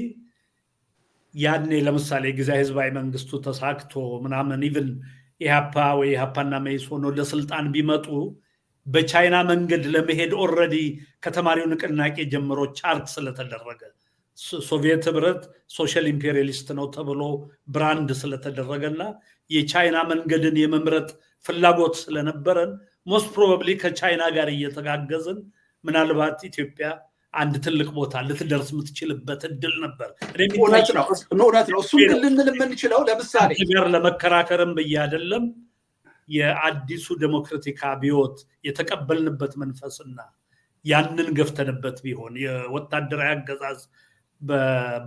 ያኔ ለምሳሌ ጊዜ ህዝባዊ መንግስቱ ተሳክቶ ምናምን ኢቭን ኢሃፓና መኢሶን ወደ ስልጣን ቢመጡ በቻይና መንገድ ለመሄድ ኦሬዲ ከተማሪው ንቅናቄ ጀምሮ ቻርት ስለተደረገ ሶቪየት ህብረት ሶሻል ኢምፔሪያሊስት ነው ተብሎ ብራንድ ስለተደረገና የቻይና መንገድን የመምረጥ ፍላጎት ስለነበረን most probably ከቻይና ጋር እየተጋገዝን ምናልባት ኢትዮጵያ አንድ ትልቅ ቦታ ልትደርስ የምትችልበት እድል ነበር እውነት ነው እሱ ልንል የምንችለው ለምሳሌ ጋር ለመከራከርም በያደለም የአዲሱ ዴሞክራቲክ አብዮት የተቀበልንበት መንፈስና ያንን ገፍተንበት ቢሆን የወታደራዊ አገዛዝ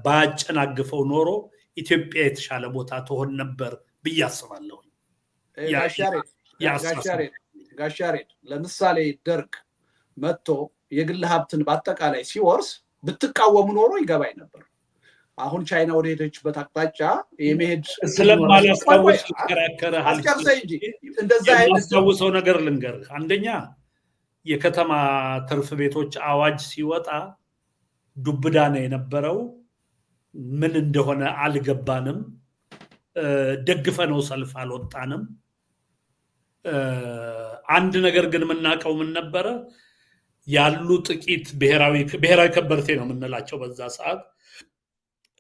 ባጨናግፈው ኖሮ ኢትዮጵያ የተሻለ ቦታ ትሆን ነበር በያስባለሁ ጋሻሬ ለምሳሌ ደርግ መጥቶ የግል ሀብትን በአጠቃላይ ሲወርስ ብትቃወሙ ኖሮ ይገባይ ነበር አሁን ቻይና ወደ ሄደችበት አቅጣጫ የመሄድ ስለማላስታውስ ተከራከረ እንደዛ ያስታውሰው ነገር ልንገር አንደኛ የከተማ ትርፍ ቤቶች አዋጅ ሲወጣ ዱብዳ ነው የነበረው ምን እንደሆነ አልገባንም ደግፈነው ሰልፍ አልወጣንም አንድ ነገር ግን ምናቀው ምን ነበር ያሉ ጥቂት ብሔራዊ ከበርቴ ነው የምንላቸው በዛ ሰዓት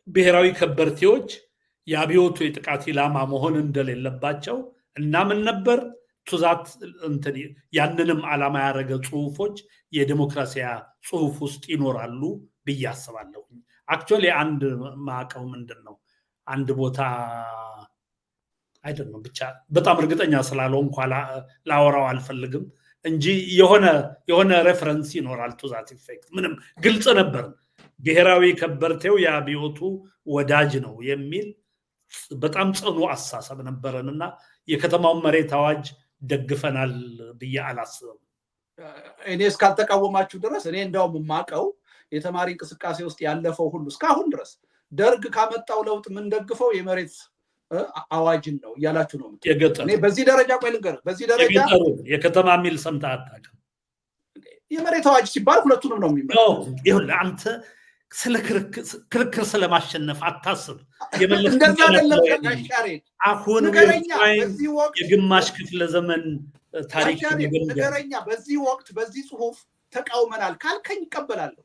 ብሔራዊ ከበርቴዎች ያቢዮቱ የጥቃት ኢላማ መሆን እንደሌለባቸው እና ምን ነበር ቱዛት እንትን ያንንም ዓላማ ያረገ ጽሁፎች የዲሞክራሲያ ጽሁፍ ውስጥ ይኖራሉ በያስባለሁ አክቹአሊ አንድ ማቀው ምንድነው አንድ ቦታ አይደለም ብቻ በጣም እርግጠኛ ስላለው እንኳን ላወራው አልፈልግም እንጂ የሆነ ሬፈረንስ ይኖራል ቱዛት ኢፌክት ምንም ግልጽ ነበር ብሔራዊ ከበርቴው ያቢዮቱ ወዳጅ ነው የሚል በጣም ጽኑ አሳሰብ ነበርና የከተማው መሬት አዋጅ ደግፈናል በያላስብ እኔ እስካልተቃወማችሁ ድረስ እኔ እንደውም ማቀው የተማሪ እንቅስቃሴ ውስጥ ያለፈው ሁሉ እስካሁን ድረስ ደርግ ካመጣው ለውጥ ምን ደግፈው የመሬት አዋጅን ነው ያላችሁ ነው የገጠር እኔ በዚህ ደረጃ ቆይ ልንገር በዚህ ደረጃ የከተማ ሚል ሰምታ አታውቅም የመሬት አዋጅ ሲባል ሁለቱንም ነው የሚመጣው ይኸውልህ አንተ ስለ ክርክር ስለማሸነፍ አታስብ እንደዛ አይደለም ጋሻሬ አሁን የግማሽ ክፍለ ዘመን ታሪክ ነገረኛ በዚህ ወቅት በዚህ ጽሁፍ ተቃውመናል ካልከኝ ይቀበላለሁ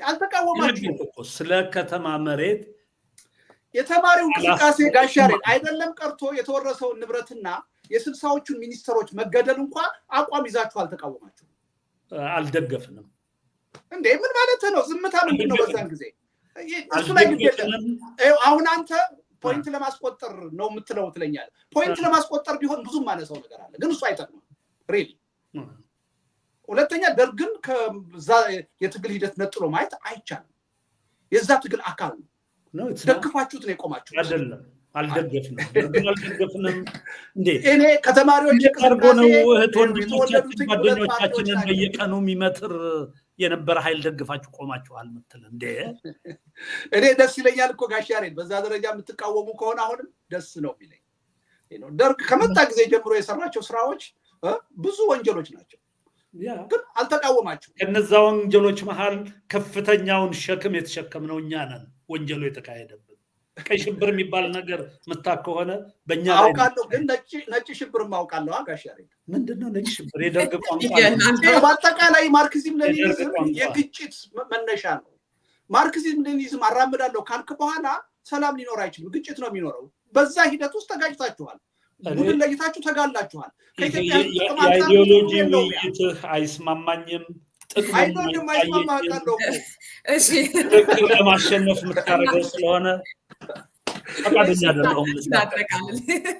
አልተቃወማችሁም። ስለ ከተማ መሬት የተማሪው እንቅስቃሴ ጋሻሬን አይደለም ቀርቶ የተወረሰውን ንብረትና የ60ዎቹን ሚኒስትሮች መገደል እንኳን አቋም ይዛችሁ አልተቃወማችሁም። አልደገፍንም እንዴ? ምን ማለት ነው? ዝምታ ምንድን ነው? በዛን ጊዜ እሱ ላይ ግዴለም። አሁን አንተ ፖይንት ለማስቆጠር ነው የምትለው ትለኛለህ። ፖይንት ለማስቆጠር ቢሆን ብዙም ማነሳው ነገር አለ፣ ግን እሱ አይጠቅምም ሪሊ። ሁለተኛ ደርግን ከዛ የትግል ሂደት ነጥሎ ማየት አይቻልም። የዛ ትግል አካል ነው። ደግፋችሁት ነው የቆማችሁት። አይደለም አልደገፍንም እንዴ? እኔ ከተማሪዎች ቀርቦ ነው እህት ወንድሞቻችን ጓደኞቻችንን በየቀኑ የሚመትር የነበረ ኃይል ደግፋችሁ ቆማችኋል ምትል እንዴ? እኔ ደስ ይለኛል እኮ ጋሻሬን በዛ ደረጃ የምትቃወሙ ከሆነ አሁንም ደስ ነው የሚለኝ። ደርግ ከመጣ ጊዜ ጀምሮ የሰራቸው ስራዎች ብዙ ወንጀሎች ናቸው፣ ግን አልተቃወማችሁም። ከነዛ ወንጀሎች መሃል ከፍተኛውን ሸክም የተሸከምነው እኛ ነን። ወንጀሉ የተካሄደበት ቀይ ሽብር የሚባል ነገር ምታ ከሆነ በእኛ ላይ አውቃለሁ፣ ግን ነጭ ሽብር ማውቃለሁ። ጋሻሬን ምንድነው ነጭ ሽብር? የደርግ ቋንቋ በአጠቃላይ ማርክሲዝም ሌኒኒዝም የግጭት መነሻ ነው። ማርክሲዝም ሌኒኒዝም አራምዳለሁ ካልክ በኋላ ሰላም ሊኖር አይችልም፣ ግጭት ነው የሚኖረው። በዛ ሂደት ውስጥ ተጋጭታችኋል፣ ቡድን ለይታችሁ ተጋላችኋል። የአይዲዮሎጂ ውይይትህ አይስማማኝም። አይዶልም አይስማማቃለሁ። እሺ ለማሸነፍ የምታደርገው ስለሆነ ፈቃደኛ አይደለሁም።